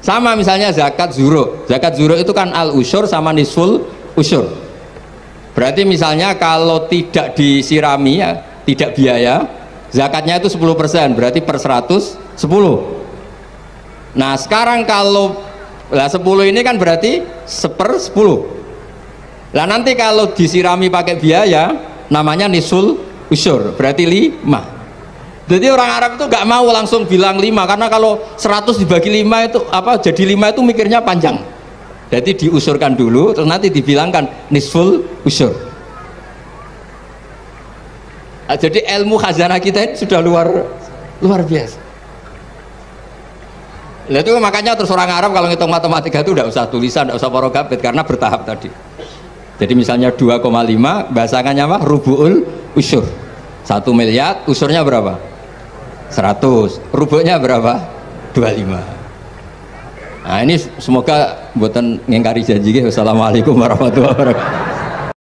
Sama misalnya zakat zuro itu kan al usur sama nisful usur. Berarti misalnya kalau tidak disirami ya, tidak biaya, zakatnya itu 10%, berarti per 100 10. Nah sekarang kalau 10 ini kan berarti 1/10. Lah nanti kalau disirami pakai biaya namanya nisul usur, berarti 5. Jadi orang Arab itu nggak mau langsung bilang 5, karena kalau 100 dibagi 5 itu apa, jadi 5 itu mikirnya panjang. Jadi diusurkan dulu terus nanti dibilangkan nisful usur. Nah, jadi ilmu khazanah kita ini sudah luar biasa. Nah, itu makanya terus orang Arab kalau ngitung matematika itu tidak usah tulisan, tidak usah porogapit karena bertahap tadi. Jadi misalnya 2,5 bahasannya apa? Rubu'ul usur. 1 miliar usurnya berapa? 100. Rubuhnya berapa? 25. Nah ini semoga buatan ngingkari janji. Wassalamualaikum warahmatullahi wabarakatuh.